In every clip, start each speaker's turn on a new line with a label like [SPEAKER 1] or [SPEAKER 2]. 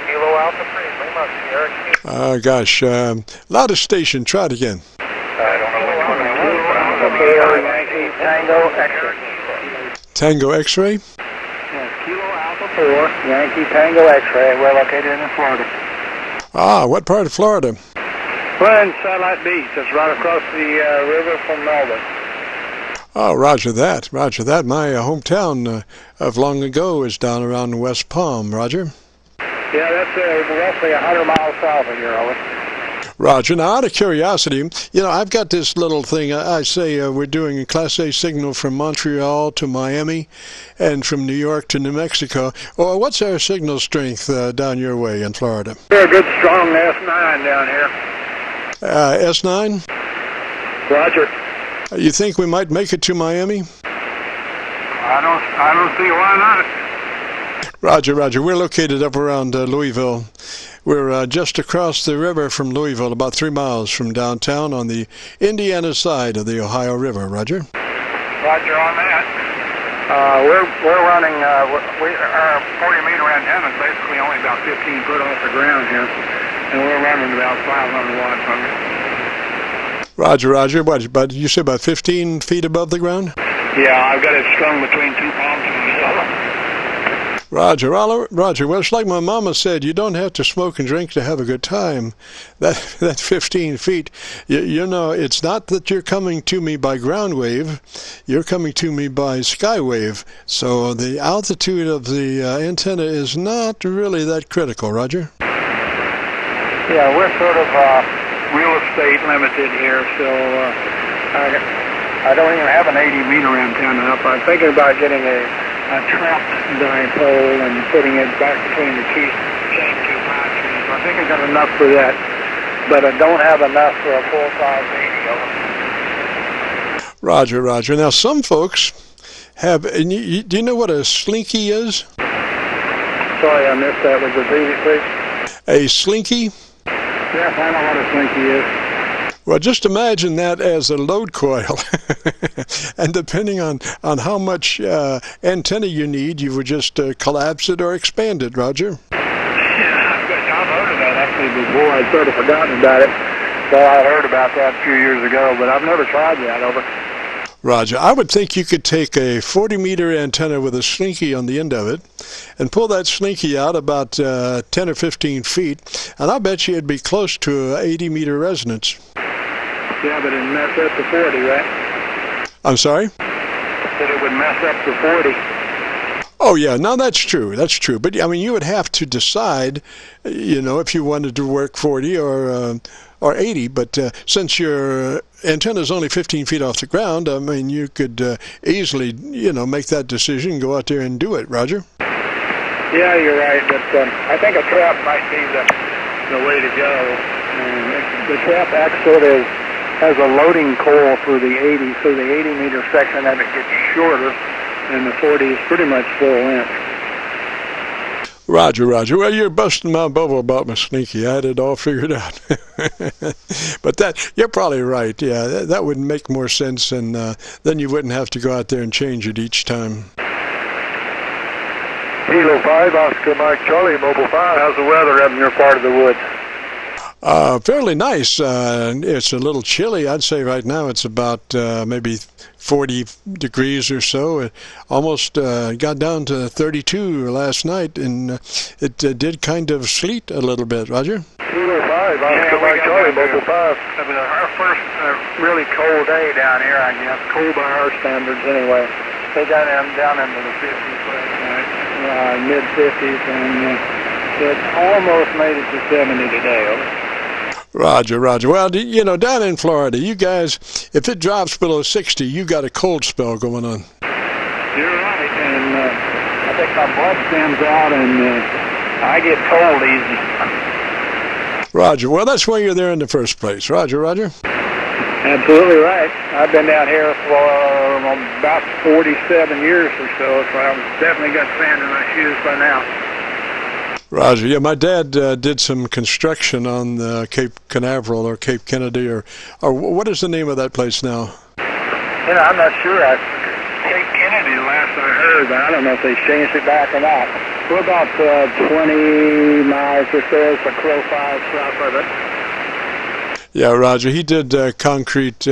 [SPEAKER 1] Kilo Alpha 3, Lima, Sierra Kilo.
[SPEAKER 2] Gosh, loudest station, try it again.
[SPEAKER 1] I don't know which one it was, but I'm Yankee Tango X-ray.
[SPEAKER 2] Tango X-ray?
[SPEAKER 1] Yes, Kilo Alpha 4, Yankee Tango X-ray. We're located in Florida.
[SPEAKER 2] Ah, what part of Florida?
[SPEAKER 1] We're in Satellite Beach. It's right across the river from Melbourne.
[SPEAKER 2] Oh, roger that, roger that. My hometown of long ago is down around West Palm, roger.
[SPEAKER 1] Yeah, that's roughly 100 miles south of here, over.
[SPEAKER 2] Roger. Now, out of curiosity, you know, I've got this little thing. I say we're doing a Class A signal from Montreal to Miami and from New York to New Mexico. Well, what's our signal strength down your way in Florida?
[SPEAKER 1] We're a good strong S9 down here.
[SPEAKER 2] S9?
[SPEAKER 1] Roger.
[SPEAKER 2] You think we might make it to Miami?
[SPEAKER 1] I don't see why not.
[SPEAKER 2] Roger, roger. We're located up around Louisville. We're just across the river from Louisville, about 3 miles from downtown on the Indiana side of the Ohio River. Roger.
[SPEAKER 1] Roger on that. We're running, our 40-meter antenna is basically only about 15 foot off the ground here, and we're running about 500 watts on it.
[SPEAKER 2] Roger, roger. What, but you said about 15 feet above the ground?
[SPEAKER 1] Yeah, I've got it strung between 2 palms and a shovel.
[SPEAKER 2] Roger, roger. Well, it's like my mama said, you don't have to smoke and drink to have a good time. That 15 feet, you know, it's not that you're coming to me by ground wave, you're coming to me by sky wave. So the altitude of the antenna is not really that critical, roger?
[SPEAKER 1] Yeah, we're sort of real estate limited here, so I don't even have an 80-meter antenna up. I'm thinking about getting a trapped dipole and putting it back between the same two pine trees. I think I got enough for that, but I don't have enough for a full-size radio.
[SPEAKER 2] Roger, roger. Now, some folks have, and do you know what a slinky is?
[SPEAKER 1] Sorry, I missed that. Would you repeat it, please?
[SPEAKER 2] A slinky?
[SPEAKER 1] Yes, I know what a slinky is.
[SPEAKER 2] Well, just imagine that as a load coil. And depending on how much antenna you need, you would just collapse it or expand it, roger?
[SPEAKER 1] Yeah, I've heard of that actually before. I'd sort of forgotten about it. Well, I heard about that a few years ago, but I've never tried that, over.
[SPEAKER 2] Roger. I would think you could take a 40-meter antenna with a slinky on the end of it and pull that slinky out about 10 or 15 feet, and I bet you it'd be close to an 80-meter resonance.
[SPEAKER 1] Yeah, but it'd mess up to 40, right?
[SPEAKER 2] I'm sorry?
[SPEAKER 1] That it would mess up to 40.
[SPEAKER 2] Oh, yeah. No, that's true. That's true. But, I mean, you would have to decide, you know, if you wanted to work 40 or 80. But since your antenna is only 15 feet off the ground, I mean, you could easily, you know, make that decision, go out there and do it, roger?
[SPEAKER 1] Yeah, you're right. But I think a trap might be the way to go. The trap actually has a loading coil for the 80, so the 80-meter section of it gets shorter, and the 40 is pretty much full length.
[SPEAKER 2] Roger, roger. Well, you're busting my bubble about my slinky. I had it all figured out. But you're probably right. Yeah, that would make more sense, and then you wouldn't have to go out there and change it each time.
[SPEAKER 1] Kilo 5, Oscar Mike Charlie, Mobile 5. How's the weather up in your part of the woods?
[SPEAKER 2] Fairly nice. It's a little chilly. I'd say right now it's about maybe 40 degrees or so. It almost got down to 32 last night, and it did kind of sleet a little bit. Roger?
[SPEAKER 1] Kilo 5, Oscar Mike Charlie, Mobile 5. It was our first really cold day down here, I guess. Cold by our standards anyway. They got down into the 50s last night. Mid-50s, and it almost made it to 70 today. Over.
[SPEAKER 2] Roger, roger. Well, you know, down in Florida, you guys, if it drops below 60, you got a cold spell going on.
[SPEAKER 1] You're right, and I think my blood stands out, and I get cold easy.
[SPEAKER 2] Roger. Well, that's why you're there in the first place. Roger, roger.
[SPEAKER 1] Absolutely right. I've been down here for about 47 years or so I've definitely got sand in my shoes by now.
[SPEAKER 2] Roger. Yeah, my dad did some construction on Cape Canaveral or Cape Kennedy, or what is the name of that place now?
[SPEAKER 1] Yeah, I'm not sure. Cape Kennedy last I heard, but I don't know if they changed it back or not. We're about 20 miles or so, it's a crow flies south of it.
[SPEAKER 2] Yeah, Roger. He did concrete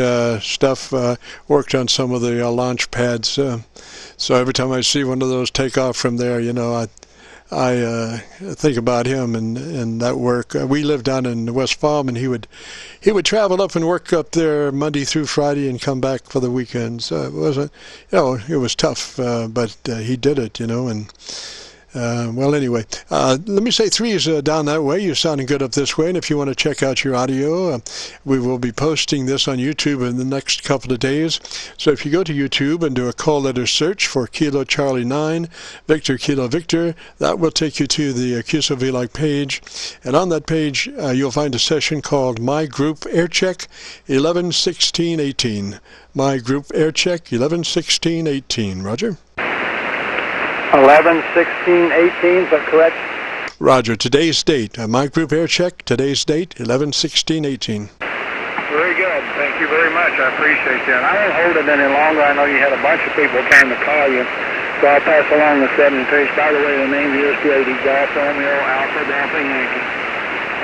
[SPEAKER 2] stuff, worked on some of the launch pads. So every time I see one of those take off from there, you know, I think about him and that work. We lived down in West Palm, and he would travel up and work up there Monday through Friday and come back for the weekends. It wasn't, you know, it was tough, but he did it, you know. And well, anyway, let me say 3 is down that way. You're sounding good up this way, and if you want to check out your audio, we will be posting this on YouTube in the next couple of days. So if you go to YouTube and do a call letter search for Kilo Charlie 9, Victor Kilo Victor, that will take you to the Qso-Vlog page. And on that page, you'll find a session called My Group Air Check 11-16-18. My Group Air Check 11-16-18. Roger?
[SPEAKER 1] 11, 16, 18, is that correct?
[SPEAKER 2] Roger. Today's date. My Group Air Check. Today's date, 11-16-18.
[SPEAKER 1] Very good. Thank you very much. I appreciate that. I won't hold it any longer. I know you had a bunch of people trying to call you, so I'll pass along the 73. By the way, the name is Grady, Golf Romeo Alpha Delta Yankee.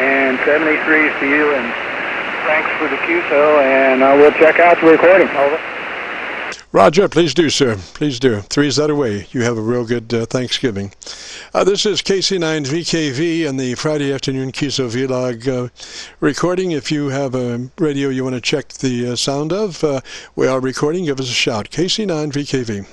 [SPEAKER 1] And 73 is to you, and thanks for the QSO, and I will check out the recording. Over.
[SPEAKER 2] Roger, please do, sir. Please do. 3 is that away. You have a real good Thanksgiving. This is KC9VKV and the Friday afternoon Qso-Vlog recording. If you have a radio you want to check the sound of, we are recording. Give us a shout. KC9VKV.